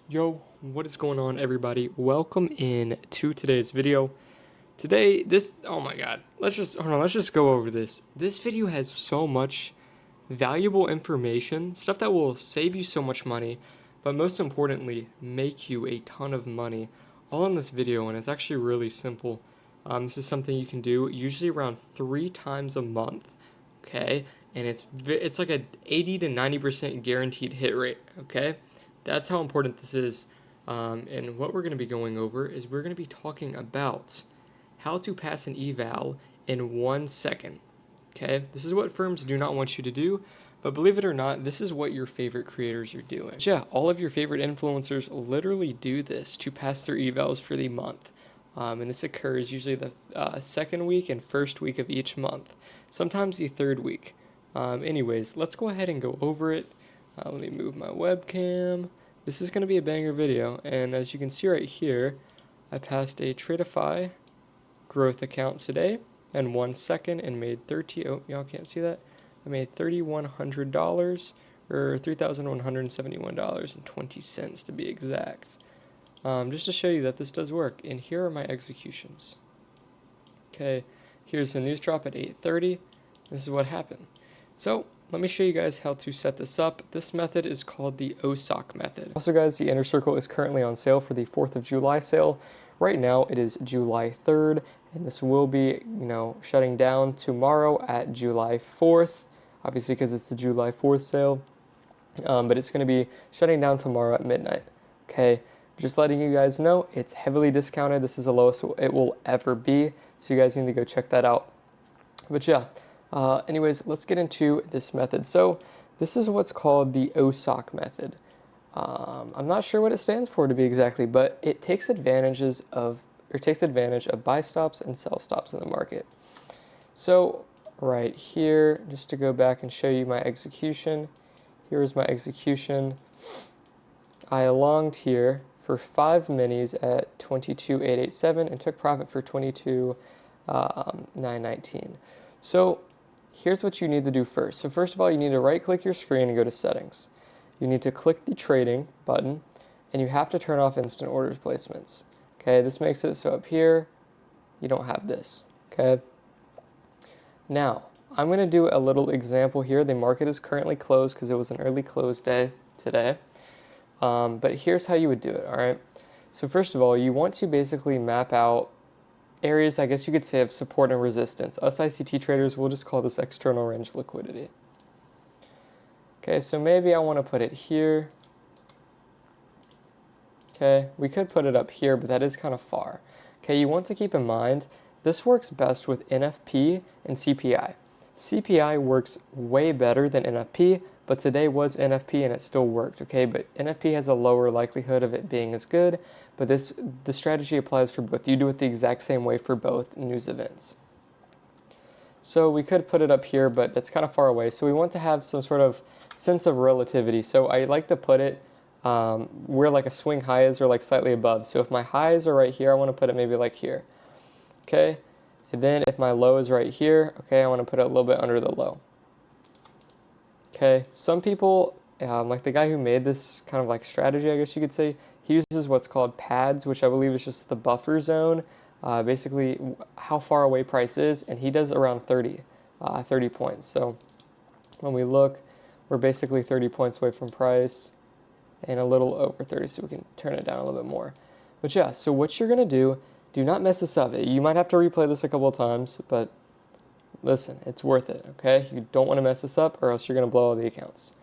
Yo, what is going on, everybody? Welcome in to today's video. Today, oh my god, let's just go over this. This video has so much valuable information, stuff that will save you so much money, but most importantly, make you a ton of money, all in this video, and it's actually really simple. This is something you can do usually around 3 times a month, okay? And it's like a 80 to 90% guaranteed hit rate, okay? That's how important this is. And what we're going to be going over is we're going to be talking about how to pass an eval in 1 second. Okay, this is what firms do not want you to do, but believe it or not, this is what your favorite creators are doing. Yeah, all of your favorite influencers literally do this to pass their evals for the month. And this occurs usually the second week and first week of each month, sometimes the third week. Anyways, let's go ahead and go over it. Let me move my webcam. This is going to be a banger video, and as you can see right here, I passed a Tradify growth account today in 1 second and made y'all can't see that? I made $3,100, or $3,171.20 to be exact. Just to show you that this does work, and here are my executions. Okay, here's the news drop at 8:30. This is what happened. So let me show you guys how to set this up. This method is called the OSOK method. Also guys, the Inner Circle is currently on sale for the 4th of July sale. Right now it is July 3rd, and this will be, shutting down tomorrow at July 4th, obviously because it's the July 4th sale. But it's going to be shutting down tomorrow at midnight. Okay, just letting you guys know, it's heavily discounted. This is the lowest it will ever be, so you guys need to go check that out. But yeah. Anyways, let's get into this method. So this is what's called the OSOK method. I'm not sure what it stands for to be exactly, but it takes advantage of buy stops and sell stops in the market. So right here, just to go back and show you my execution, here is my execution. I longed here for 5 minis at 22,887 and took profit for 22,919. So here's what you need to do first. So first of all, you need to right click your screen and go to settings. You need to click the trading button, and you have to turn off instant orders placements. Okay, this makes it so up here you don't have this. Okay, now I'm going to do a little example here. The market is currently closed because it was an early close day today, but here's how you would do it. All right, so first of all, you want to basically map out areas, I guess you could say, of support and resistance. Us ICT traders will just call this external range liquidity. Okay, so maybe I want to put it here. Okay, we could put it up here, but that is kind of far. Okay, you want to keep in mind, this works best with NFP and CPI. CPI works way better than NFP, but today was NFP and it still worked, okay? But NFP has a lower likelihood of it being as good, but the strategy applies for both. You do it the exact same way for both news events. So we could put it up here, but that's kind of far away. So we want to have some sort of sense of relativity. So I like to put it where like a swing high is, or like slightly above. So if my highs are right here, I want to put it maybe like here, okay? And then if my low is right here, okay, I want to put it a little bit under the low. Okay, some people, like the guy who made this kind of like strategy, I guess you could say, he uses what's called pads, which I believe is just the buffer zone, basically how far away price is, and he does around 30 points. So when we look, we're basically 30 points away from price and a little over 30, so we can turn it down a little bit more. But yeah, so what you're going to do not mess this up. You might have to replay this a couple of times, but listen, it's worth it, okay? You don't want to mess this up or else you're going to blow all the accounts.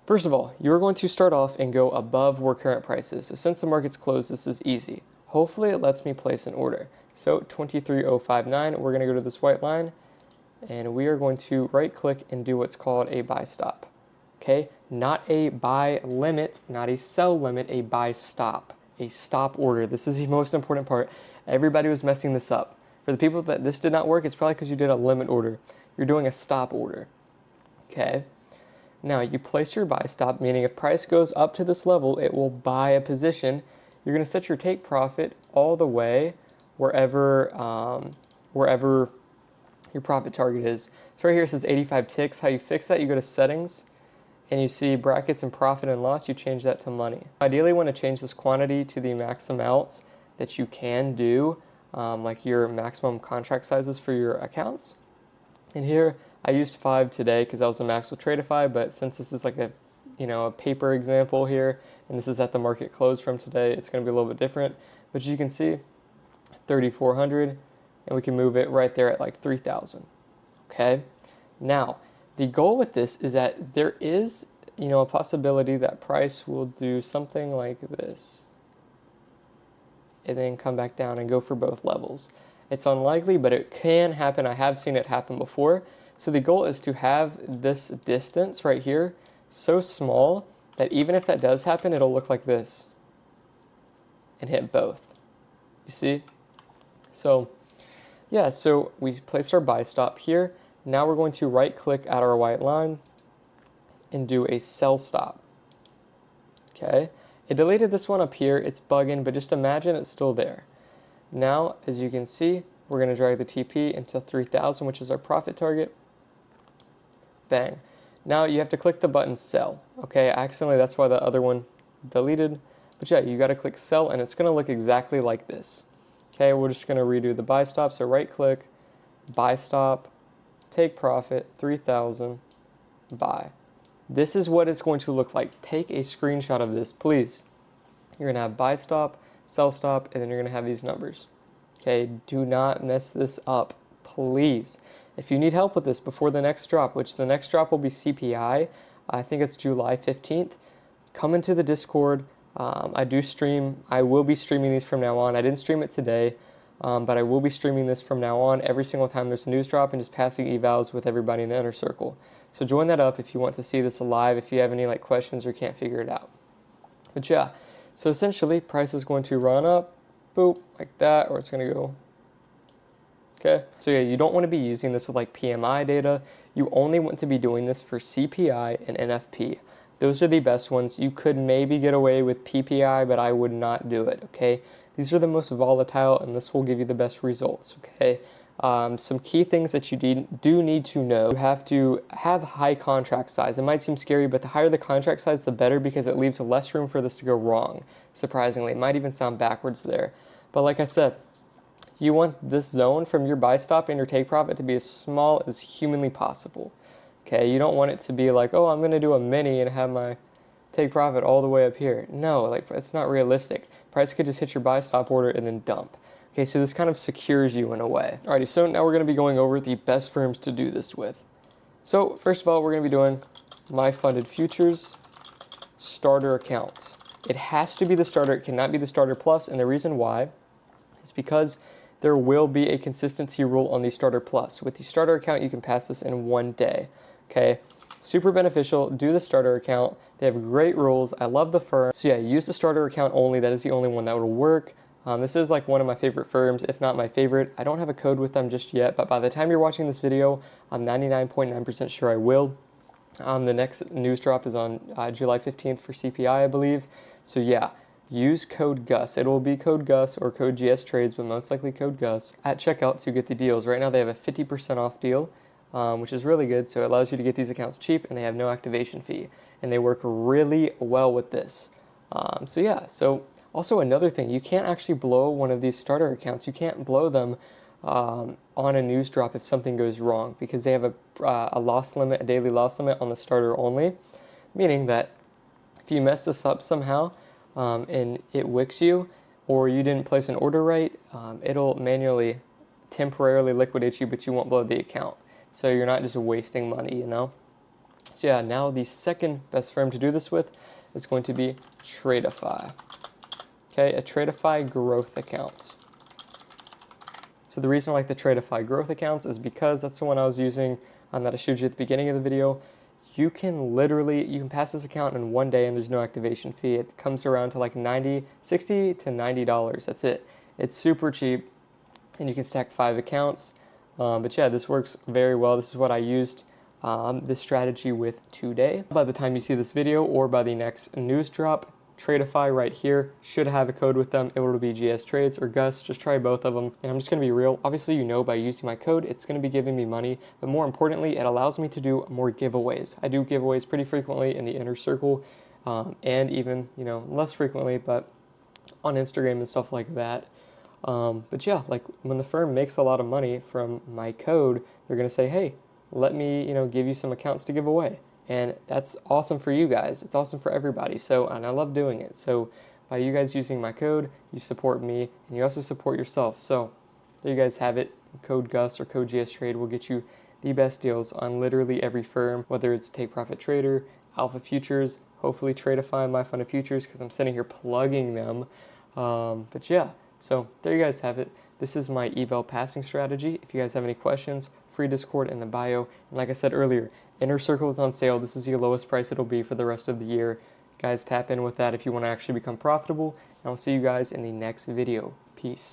First of all, you're going to start off and go above where current price is. So since the market's closed, this is easy. Hopefully it lets me place an order. So 23,059, we're going to go to this white line, and we are going to right click and do what's called a buy stop. Okay, not a buy limit, not a sell limit, a buy stop, a stop order. This is the most important part. Everybody was messing this up. For the people that this did not work, it's probably because you did a limit order. You're doing a stop order. Okay. Now you place your buy stop, meaning if price goes up to this level, it will buy a position. You're going to set your take profit all the way wherever your profit target is. So right here it says 85 ticks. How you fix that, you go to settings, and you see brackets and profit and loss, you change that to money. Ideally, you want to change this quantity to the max amounts that you can do, like your maximum contract sizes for your accounts. And here, I used 5 today because that was the max with Tradeify, but since this is like a paper example here, and this is at the market close from today, it's going to be a little bit different. But as you can see, 3,400, and we can move it right there at like 3,000. Okay, now the goal with this is that there is, a possibility that price will do something like this, and then come back down and go for both levels. It's unlikely, but it can happen. I have seen it happen before. So the goal is to have this distance right here so small that even if that does happen, it'll look like this and hit both. You see? So yeah, so we placed our buy stop here. Now we're going to right click at our white line and do a sell stop. Okay, it deleted this one up here. It's bugging, but just imagine it's still there. Now, as you can see, we're going to drag the TP into 3,000, which is our profit target. Bang. Now you have to click the button sell. Okay, accidentally, that's why the other one deleted. But yeah, you got to click sell, and it's going to look exactly like this. Okay, we're just going to redo the buy stop. So right click, buy stop, take profit, 3,000, buy. This is what it's going to look like. Take a screenshot of this, please. You're going to have buy stop, sell stop, and then you're going to have these numbers. Okay, do not mess this up, please. If you need help with this before the next drop, which the next drop will be CPI, I think it's July 15th, come into the Discord. I will be streaming these from now on. I didn't stream it today, but I will be streaming this from now on every single time there's a news drop and just passing evals with everybody in the inner circle. So join that up if you want to see this live, if you have any questions or can't figure it out. But yeah, so essentially price is going to run up, boop, like that, or it's going to go. Okay, so yeah, you don't want to be using this with PMI data. You only want to be doing this for CPI and NFP. Those are the best ones. You could maybe get away with PPI, but I would not do it, okay? These are the most volatile, and this will give you the best results, okay? Some key things that you do need to know. You have to have high contract size. It might seem scary, but the higher the contract size, the better, because it leaves less room for this to go wrong, surprisingly. It might even sound backwards there. But like I said, you want this zone from your buy stop and your take profit to be as small as humanly possible. Okay, you don't want it to be like, oh, I'm going to do a mini and have my take profit all the way up here. No, it's not realistic. Price could just hit your buy stop order and then dump. Okay, so this kind of secures you in a way. Alrighty, so now we're going to be going over the best firms to do this with. So first of all, we're going to be doing my funded futures starter accounts. It has to be the starter. It cannot be the starter plus, and the reason why is because there will be a consistency rule on the starter plus. With the starter account, you can pass this in 1 day. Okay, super beneficial. Do the starter account. They have great rules. I love the firm. So yeah, use the starter account only. That is the only one that will work. This is one of my favorite firms, if not my favorite. I don't have a code with them just yet, but by the time you're watching this video, I'm 99.9% sure I will. The next news drop is on July 15th for CPI, I believe. So yeah, use code GUS. It will be code GUS or code GS Trades, but most likely code GUS at checkout to get the deals. Right now they have a 50% off deal, which is really good. So it allows you to get these accounts cheap, and they have no activation fee, and they work really well with this. So yeah, so also another thing, you can't actually blow one of these starter accounts. You can't blow them on a news drop if something goes wrong, because they have a loss limit, a daily loss limit on the starter only, meaning that if you mess this up somehow and it wicks you, or you didn't place an order right, it'll manually temporarily liquidate you, but you won't blow the account. So you're not just wasting money, you know? So yeah, now the second best firm to do this with is going to be Tradeify. Okay, a Tradeify growth account. So the reason I like the Tradeify growth accounts is because that's the one I was using that I showed you at the beginning of the video. You can pass this account in 1 day and there's no activation fee. It comes around to $60 to $90. That's it. It's super cheap, and you can stack 5 accounts. But yeah, this works very well. This is what I used this strategy with today. By the time you see this video or by the next news drop, Tradeify right here should have a code with them. It will be GS Trades or Gus. Just try both of them. And I'm just going to be real. Obviously, you know, by using my code, it's going to be giving me money. But more importantly, it allows me to do more giveaways. I do giveaways pretty frequently in the inner circle, and even, you know, less frequently, but on Instagram and stuff like that. But yeah, like when the firm makes a lot of money from my code, they're going to say, hey, let me, you know, give you some accounts to give away. And that's awesome for you guys. It's awesome for everybody. So, and I love doing it. So by you guys using my code, you support me and you also support yourself. So there you guys have it. Code Gus or code GS Trade will get you the best deals on literally every firm, whether it's Take Profit Trader, Alpha Futures, hopefully Tradeify, My Fund of Futures, because I'm sitting here plugging them. But yeah, so there you guys have it. This is my eval passing strategy. If you guys have any questions, free Discord in the bio. And like I said earlier, Inner Circle is on sale. This is the lowest price it'll be for the rest of the year. Guys, tap in with that if you want to actually become profitable. And I'll see you guys in the next video. Peace.